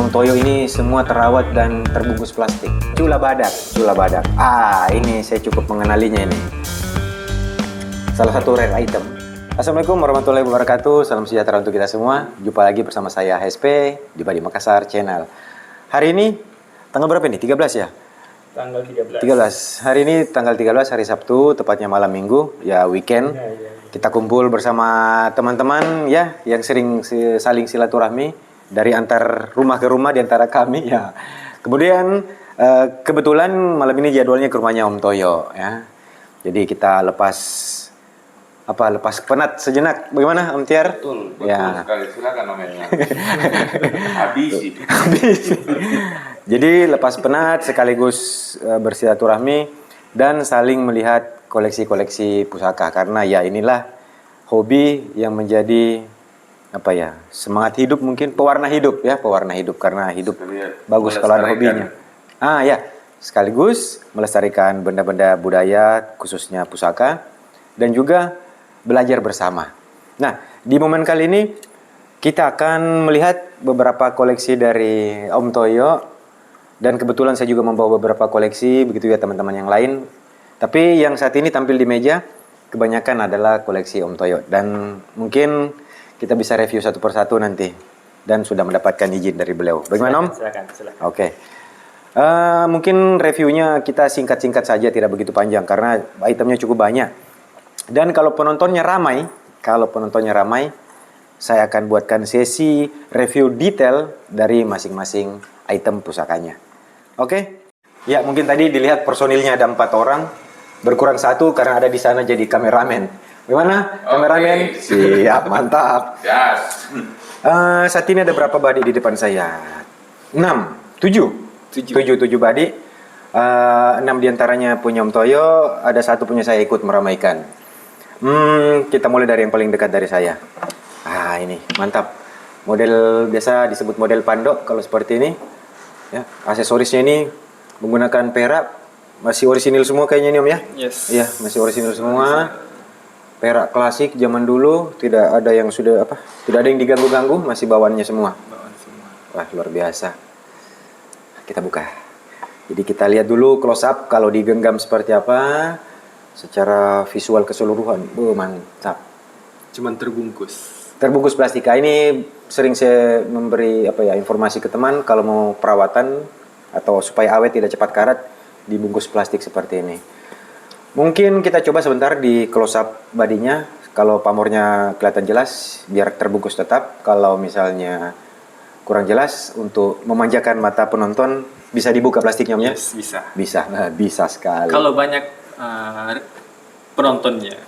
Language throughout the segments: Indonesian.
Om Toyo ini semua terawat dan terbungkus plastik. Cula badak, cula badak. Ini saya cukup mengenalinya ini. Salah satu rare item. Assalamualaikum warahmatullahi wabarakatuh. Salam sejahtera untuk kita semua. Jumpa lagi bersama saya HSP di Badi Makassar Channel. Hari ini tanggal berapa nih? 13 ya? Tanggal 13. 13. Hari ini tanggal 13 hari Sabtu, tepatnya malam Minggu, ya weekend. Kita kumpul bersama teman-teman ya yang sering saling silaturahmi dari antar rumah ke rumah di antara kami ya. Kemudian kebetulan malam ini jadwalnya ke rumahnya Om Toyo ya. Jadi kita lepas penat sejenak. Bagaimana Om Tiar? Betul Ya. sekali. Silakan namanya. Habis. Jadi lepas penat sekaligus bersilaturahmi dan saling melihat koleksi-koleksi pusaka, karena ya inilah hobi yang menjadi semangat hidup, mungkin pewarna hidup karena hidup bagus kalau ada hobinya. Ya, sekaligus melestarikan benda-benda budaya khususnya pusaka dan juga belajar bersama. Nah, di momen kali ini kita akan melihat beberapa koleksi dari Om Toyo. Dan kebetulan saya juga membawa beberapa koleksi, begitu ya teman-teman yang lain. Tapi yang saat ini tampil di meja, kebanyakan adalah koleksi Om Toyo. Dan mungkin kita bisa review satu persatu nanti. Dan sudah mendapatkan izin dari beliau. Bagaimana Om? Silakan. Oke. Mungkin reviewnya kita singkat-singkat saja, tidak begitu panjang. Karena itemnya cukup banyak. Dan kalau penontonnya ramai, saya akan buatkan sesi review detail dari masing-masing item pusakanya. Oke? Ya, mungkin tadi dilihat personilnya ada 4 orang. Berkurang 1 karena ada di sana jadi kameramen. Gimana? Kameramen? Siap, mantap. Yes. Saat ini ada berapa badi di depan saya? 7 badi. 6 diantaranya punya Om Toyo. Ada 1 punya saya ikut meramaikan. Kita mulai dari yang paling dekat dari saya. Ini mantap. Model biasa disebut model pandok kalau seperti ini. Ya, aksesorisnya ini menggunakan perak, masih orisinil semua kayaknya ini Om ya? Yes. Iya, masih orisinil semua. Perak klasik zaman dulu, tidak ada yang tidak ada yang diganggu-ganggu, masih bawaannya semua. Wah, luar biasa. Kita buka. Jadi kita lihat dulu close up kalau digenggam seperti apa secara visual keseluruhan. Mantap. Cuman terbungkus plastika. Ini sering saya memberi informasi ke teman kalau mau perawatan atau supaya awet tidak cepat karat, dibungkus plastik seperti ini. Mungkin kita coba sebentar di close up badinya. Kalau pamornya kelihatan jelas biar terbungkus tetap. Kalau misalnya kurang jelas, untuk memanjakan mata penonton bisa dibuka plastiknya Om ya? Yes, Bisa sekali. Kalau banyak penontonnya.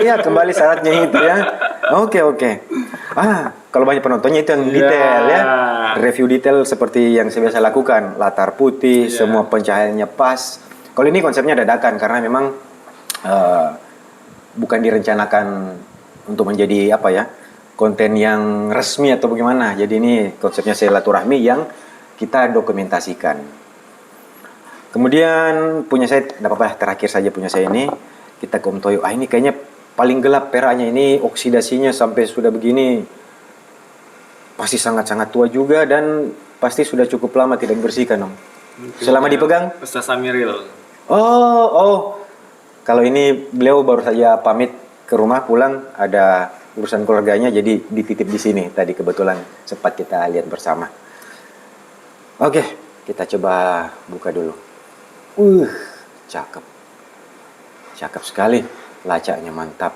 Ya kembali syaratnya itu ya. Oke. Kalau banyak penontonnya itu yang detail ya. Review detail seperti yang saya biasa lakukan. Latar putih, semua pencahayaannya pas. Kalau ini konsepnya dadakan karena memang bukan direncanakan untuk menjadi konten yang resmi atau bagaimana. Jadi ini konsepnya silaturahmi yang kita dokumentasikan. Kemudian punya saya, tidak apa-apa, terakhir saja punya saya ini. Kita ke Om Toyo. Ini kayaknya paling gelap peraknya, ini oksidasinya sampai sudah begini. Pasti sangat-sangat tua juga dan pasti sudah cukup lama tidak dibersihkan Om. Selama dipegang? Ustaz Samiril. Kalau ini beliau baru saja pamit ke rumah pulang, ada urusan keluarganya jadi dititip di sini tadi, kebetulan sempat kita lihat bersama. Oke, kita coba buka dulu. Cakep sekali, lacaknya mantap.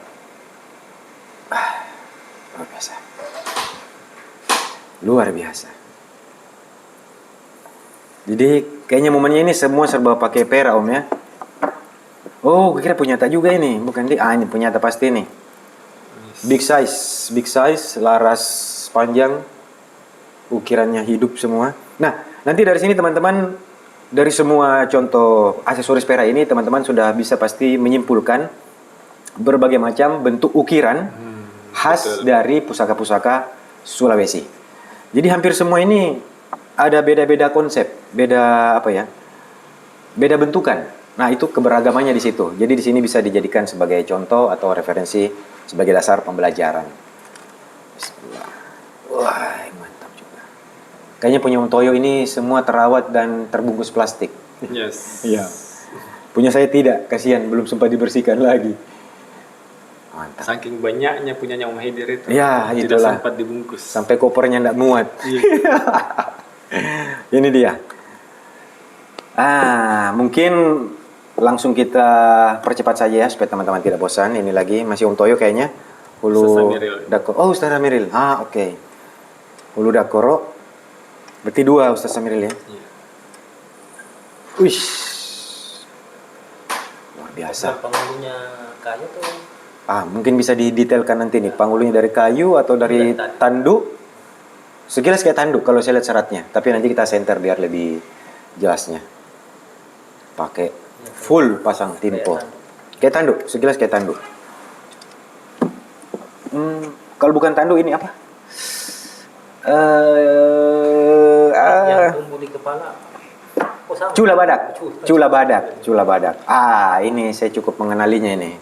Luar biasa. Jadi kayaknya momennya ini semua serba pakai perak Om ya. Gue kira punyata juga ini, bukan ini punyata pasti nih. Big size, laras panjang, ukirannya hidup semua. Nah, nanti dari sini teman-teman, dari semua contoh aksesoris perak ini teman-teman sudah bisa pasti menyimpulkan berbagai macam bentuk ukiran khas dari pusaka-pusaka Sulawesi. Jadi hampir semua ini ada beda-beda konsep, beda bentukan. Nah, itu keberagamannya di situ. Jadi di sini bisa dijadikan sebagai contoh atau referensi sebagai dasar pembelajaran. Bismillah. Wah, mantap juga. Kayaknya punya Om Toyo ini semua terawat dan terbungkus plastik. Yes. Iya. Punya saya tidak, kasihan belum sempat dibersihkan lagi. Mantap. Saking banyaknya punyanya Om Haidir itu. Ya, Tidak itulah. sempat dibungkus. Sampai kopernya tidak muat. Iya. Ini dia. Mungkin langsung kita percepat saja ya supaya teman-teman tidak bosan. Ini lagi masih Om Toyo kayaknya. Ustaz Hulu Samiril. Dakoro. Oh, Ustaz Samiril. Oke. Hulu Dakoro. Berarti 2 Ustaz Samiril ya. Iya. Wih. Luar biasa. Penghulunya kayu tuh Mungkin bisa didetailkan nanti nih. Panggulnya dari kayu atau dari Dari tanduk? Sekilas kayak tanduk kalau saya lihat syaratnya. Tapi nanti kita center biar lebih jelasnya. Pakai full pasang timpo. Kayak tanduk, sekilas kayak tanduk. Kalau bukan tanduk ini apa? yang tumbuh di kepala. Oh, sama. Cula badak. Cula badak. Cula badak. Ini saya cukup mengenalinya ini.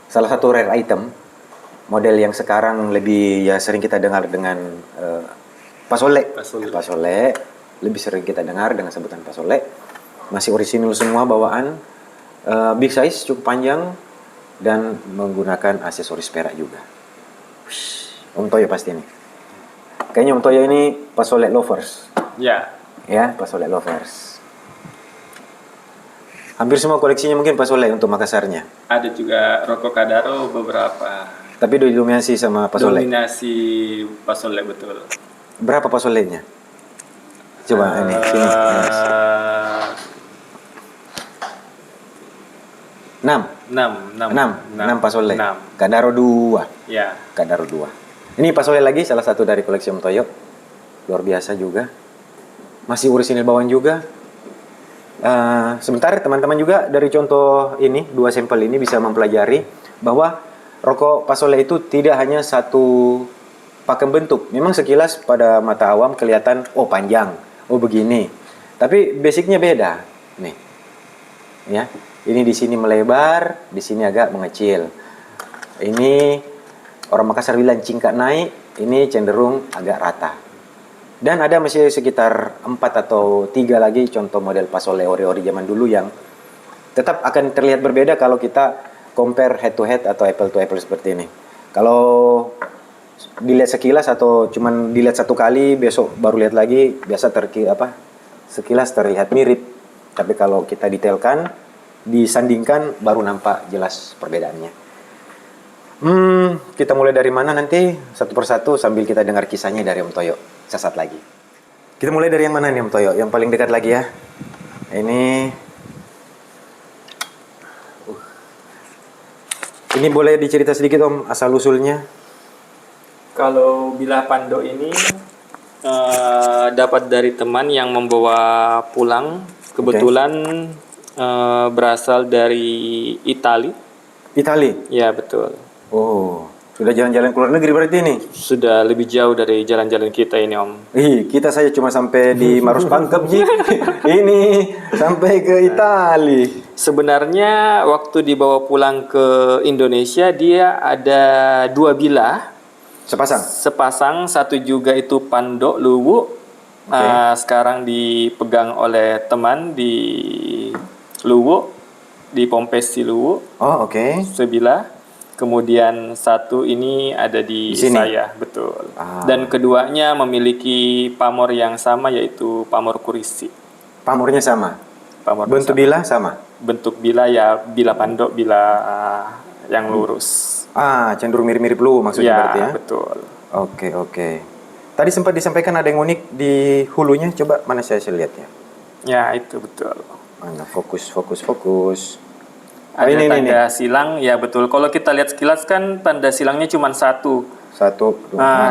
Salah satu rare item. Model yang sekarang lebih sering kita dengar dengan pasole. Pasole. Lebih sering kita dengar dengan sebutan pasole. Masih orisinil semua bawaan. Big size, cukup panjang. Dan menggunakan aksesoris perak juga. Om Toyo pasti ini. Kayaknya Om Toyo ini pasole lovers. Ya. Ya, pasole lovers. Hampir semua koleksinya mungkin pasole untuk Makassarnya. Ada juga rokok Kadaro beberapa. Tapi didominasi sama pasole. Dominasi pasole betul. Berapa pasolenya? Coba ini sini. Mas. 6 pasole. 6. Kadaro 2. Ya. Kadaro 2. Ini pasole lagi salah satu dari koleksi Om Toyo. Luar biasa juga. Masih orisinil bawaan juga. Sebentar teman-teman juga dari contoh ini, 2 sampel ini bisa mempelajari bahwa rokok pasole itu tidak hanya satu pakem bentuk. Memang sekilas pada mata awam kelihatan panjang, begini. Tapi basicnya beda. Nih. Ya. Ini di sini melebar, di sini agak mengecil. Ini orang Makassar bilang cingkak naik, ini cenderung agak rata. Dan ada masih sekitar 4 atau 3 lagi contoh model pasole ori-ori zaman dulu yang tetap akan terlihat berbeda kalau kita compare head to head atau apple to apple seperti ini. Kalau dilihat sekilas atau cuman dilihat satu kali, besok baru lihat lagi, biasa sekilas terlihat mirip. Tapi kalau kita detailkan, disandingkan, baru nampak jelas perbedaannya. Kita mulai dari mana nanti? Satu persatu sambil kita dengar kisahnya dari Om Toyo. Sesaat lagi. Kita mulai dari yang mana nih Om Toyo? Yang paling dekat lagi ya. Ini boleh dicerita sedikit Om asal usulnya? Kalau bilah pando ini dapat dari teman yang membawa pulang. Kebetulan berasal dari Itali. Ya betul. Sudah jalan-jalan ke luar negeri berarti ini? Sudah lebih jauh dari jalan-jalan kita ini Om. Kita saja cuma sampai di Marus Pangkep Ji. Ini sampai ke Itali. Sebenarnya waktu dibawa pulang ke Indonesia dia ada 2 bilah. Sepasang, satu juga itu Pando Luwu. Sekarang dipegang oleh teman di Luwu, di Pompesi Luwu. Sebilah. Kemudian satu ini ada di saya, betul. Dan keduanya memiliki pamor yang sama yaitu pamor kurisi. Pamornya sama. Bentuk bila sama. Bentuk bila ya bila pando, bila yang lurus. Cenderung mirip-mirip lu maksudnya berarti ya? Ya, betul. Oke. Tadi sempat disampaikan ada yang unik di hulunya. Coba mana saya lihat ya. Ya, itu betul. Mana fokus. Ada tanda silang, ya betul. Kalau kita lihat sekilas kan tanda silangnya cuma satu.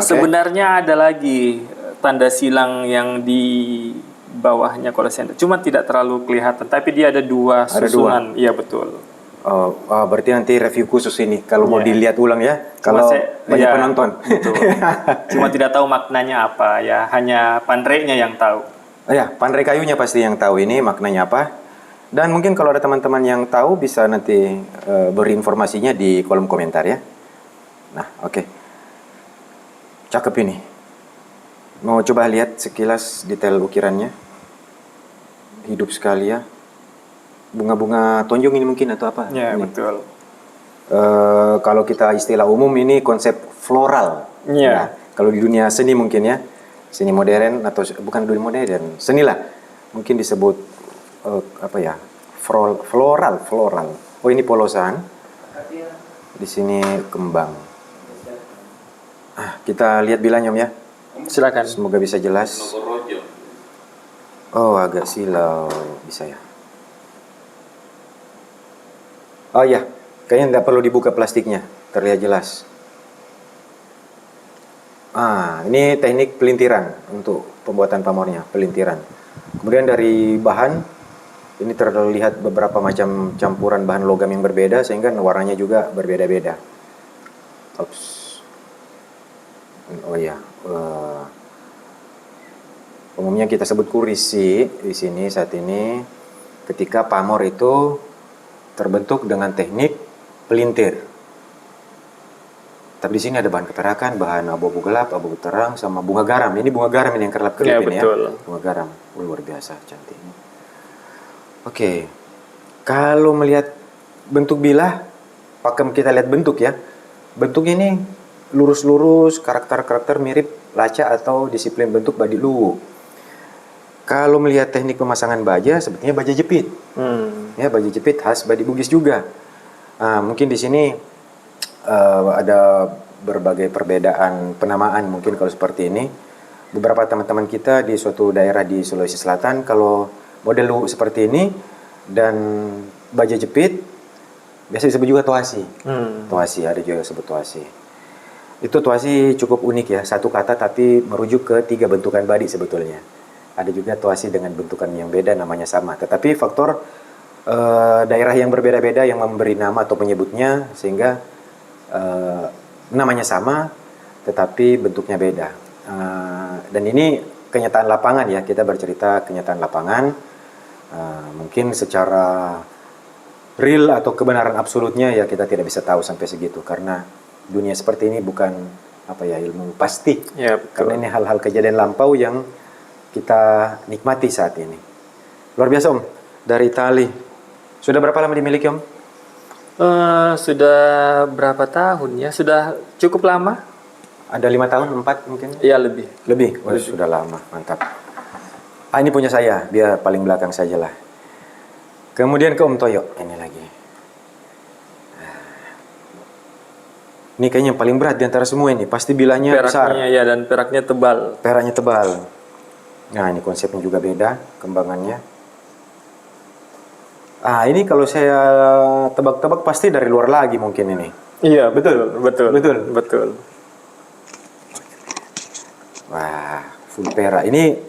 Sebenarnya ada lagi tanda silang yang di bawahnya kalau saya, cuma tidak terlalu kelihatan. Tapi dia ada 2 susunan. Iya betul. Berarti nanti review khusus ini kalau mau dilihat ulang ya. Kalau banyak penonton. Betul. Cuma tidak tahu maknanya apa ya. Hanya pandreknya yang tahu. Pandrek kayunya pasti yang tahu ini maknanya apa. Dan mungkin kalau ada teman-teman yang tahu bisa nanti beri informasinya di kolom komentar ya. Nah, oke. Cakep ini. Mau coba lihat sekilas detail ukirannya. Hidup sekali ya. Bunga-bunga tonjong ini mungkin atau apa? Ya, Ini. betul. Kalau kita istilah umum ini konsep floral. Iya. Nah, kalau di dunia seni mungkin ya, seni modern atau bukan dunia modern, seni lah. Mungkin disebut apa ya? Floral. Oh, ini polosan. Di sini kembang. Kita lihat bilanya Om ya. Silakan. Semoga bisa jelas. Nogorojo. Oh, agak silau bisa ya. Oh ya, kayaknya nggak perlu dibuka plastiknya, terlihat jelas. Ini teknik pelintiran untuk pembuatan pamornya, pelintiran. Kemudian dari bahan, ini terlihat beberapa macam campuran bahan logam yang berbeda sehingga warnanya juga berbeda-beda. Ops. Oh ya, umumnya kita sebut kurisi di sini saat ini ketika pamor itu terbentuk dengan teknik pelintir. Tapi di sini ada bahan keperakan, bahan abu-abu gelap, abu terang, sama bunga garam. Ini bunga garam ini yang kerlap-kerlip Ya, ini betul. ya. Bunga garam, luar biasa cantik. Oke, kalau melihat bentuk bilah, pakem kita lihat bentuk ya. Bentuknya ini lurus-lurus, karakter-karakter mirip laca atau disiplin bentuk badik luwu. Kalau melihat teknik pemasangan baja, sebetulnya baja jepit. Ya, baja jepit khas Badik Bugis juga. Mungkin di sini ada berbagai perbedaan penamaan mungkin kalau seperti ini. Beberapa teman-teman kita di suatu daerah di Sulawesi Selatan kalau model luwu seperti ini dan baja jepit biasa disebut juga toasi. Toasi, ada juga disebut toasi. Itu toasi cukup unik ya, satu kata tapi merujuk ke 3 bentukan badik sebetulnya. Ada juga toasi dengan bentukan yang beda namanya sama, tetapi faktor daerah yang berbeda-beda yang memberi nama atau penyebutnya sehingga namanya sama tetapi bentuknya beda. Dan ini kenyataan lapangan ya, kita bercerita kenyataan lapangan. Mungkin secara real atau kebenaran absolutnya ya kita tidak bisa tahu sampai segitu karena dunia seperti ini bukan apa ya ilmu pasti. Ya, betul. Karena ini hal-hal kejadian lampau yang kita nikmati saat ini. Luar biasa Om, dari Itali. Sudah berapa lama dimiliki Om? Sudah berapa tahun ya? Sudah cukup lama? Ada 5 tahun, 4 mungkin? Ya, lebih. Lebih? Oh, sudah lama, mantap. Ini punya saya, dia paling belakang sajalah. Kemudian ke Om Toyo, ini lagi. Ini kayaknya yang paling berat di antara semua ini, pasti bilanya besar. Peraknya ya, dan peraknya tebal. Peraknya tebal. Nah, ini konsepnya juga beda, kembangannya. Ini kalau saya tebak-tebak pasti dari luar lagi mungkin ini. Iya, betul. Wah, full perak. Ini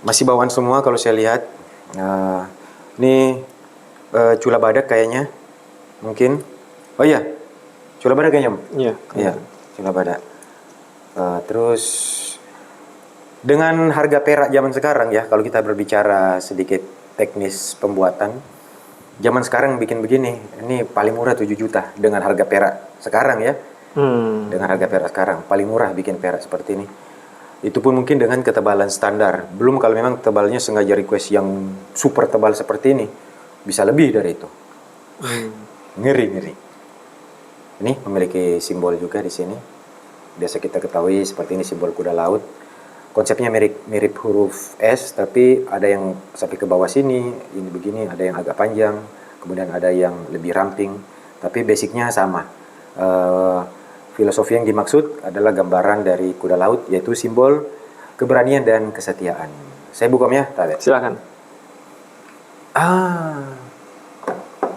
masih bawaan semua kalau saya lihat. Ini cula badak kayaknya. Mungkin. Oh iya, cula badak kayaknya. Iya, cula badak. Terus dengan harga perak zaman sekarang ya, kalau kita berbicara sedikit teknis pembuatan, zaman sekarang bikin begini, ini paling murah 7 juta dengan harga perak sekarang ya. Dengan harga perak sekarang, paling murah bikin perak seperti ini. Itu pun mungkin dengan ketebalan standar. Belum kalau memang tebalnya sengaja request yang super tebal seperti ini, bisa lebih dari itu. Ngeri. Ini memiliki simbol juga di sini. Biasa kita ketahui seperti ini simbol kuda laut. Konsepnya mirip huruf S, tapi ada yang sampai ke bawah sini, ini begini, ada yang agak panjang, kemudian ada yang lebih ramping, tapi basicnya sama. Filosofi yang dimaksud adalah gambaran dari kuda laut, yaitu simbol keberanian dan kesetiaan. Saya buka ya, Tale. Silakan.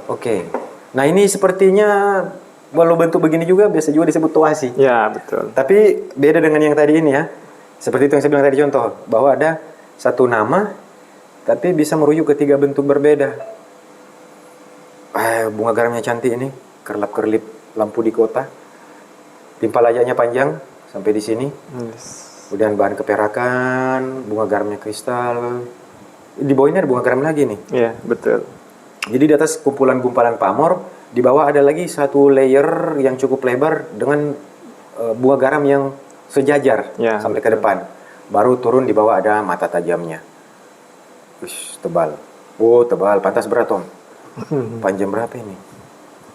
Oke. Nah ini sepertinya walau bentuk begini juga biasa juga disebut toasi. Ya, betul. Tapi beda dengan yang tadi ini ya. Seperti itu yang saya bilang tadi contoh, bahwa ada satu nama tapi bisa merujuk ke 3 bentuk berbeda. Bunga garamnya cantik ini, kerlap-kerlip lampu di kota. Timpal ajaknya panjang sampai di sini. Kemudian bahan keperakan, bunga garamnya kristal. Di bawah ini ada bunga garam lagi nih. Iya, betul. Jadi di atas kumpulan-gumpalan pamor, di bawah ada lagi satu layer yang cukup lebar dengan bunga garam yang sejajar Ya, sampai ke depan. baru turun di bawah ada mata tajamnya. Wih, tebal. Oh, tebal. Pantas berat, Om. Panjang berapa ini?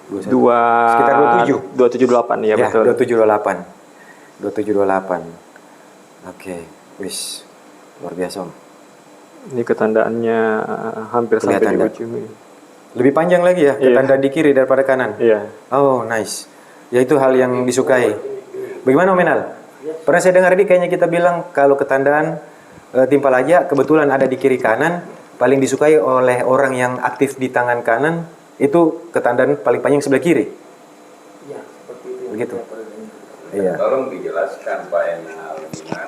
Sekitar 27. 278 ya, betul. 2728. 2728. Oke, wis. Luar biasa, Om. Ini ketandaannya hampir sampai di Kelihatan ujung ini. Lebih panjang lagi ya, Iya. ketanda di kiri daripada kanan. Iya. Oh, nice. Ya itu hal yang disukai. Bagaimana, Om Enal? Pernah saya dengar ini kayaknya kita bilang kalau ketandaan timpal aja kebetulan ada di kiri kanan, paling disukai oleh orang yang aktif di tangan kanan itu ketandaan paling panjang sebelah kiri. Ya, seperti itu. Begitu. Iya. Tolong dijelaskan Pak Enal.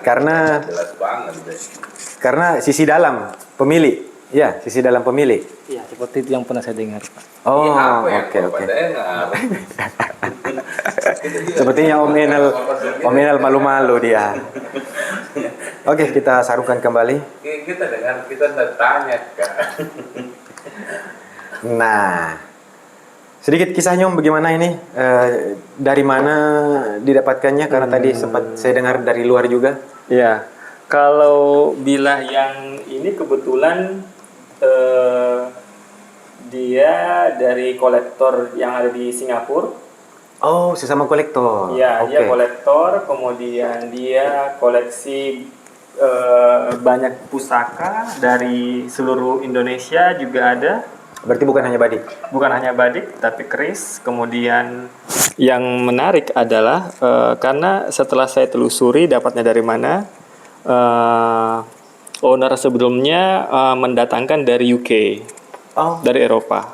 Karena Jelas banget deh. karena sisi dalam pemilih. Ya, sisi dalam pemilih. Ya, seperti itu yang pernah saya dengar, Pak. Oh, Ini apa ya, oke Pak oke. Enal? Sepertinya Om Enal malu-malu dia. Oke, kita sarukan kembali. Kita dengar, kita tanya Kak. Nah, sedikit kisahnya Om bagaimana ini? Dari mana didapatkannya? Karena tadi sempat saya dengar dari luar juga. Iya. Kalau bilah yang ini kebetulan dia dari kolektor yang ada di Singapura. Oh, sesama kolektor. Ya, Oke. dia kolektor, kemudian dia koleksi banyak pusaka dari seluruh Indonesia juga ada. Berarti bukan hanya badik. Bukan hanya badik, tapi keris. Kemudian yang menarik adalah karena setelah saya telusuri dapatnya dari mana, owner sebelumnya mendatangkan dari UK, Oh, dari Eropa.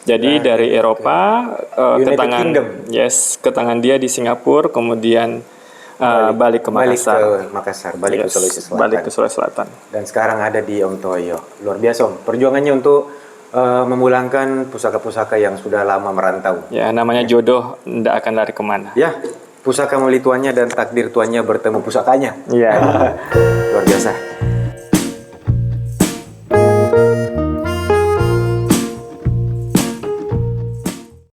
Jadi dari Eropa ke United tangan, Kingdom. yes, ke tangan dia di Singapura, kemudian balik ke Makassar. Balik ke Yes, Sulawesi Selatan. balik ke Sulawesi Selatan. Dan sekarang ada di Om Toyo. Luar biasa Om. Perjuangannya untuk memulangkan pusaka-pusaka yang sudah lama merantau. Ya, namanya jodoh tidak akan lari kemana. Ya, pusaka muli tuannya dan takdir tuannya bertemu pusakanya. Iya. Luar biasa.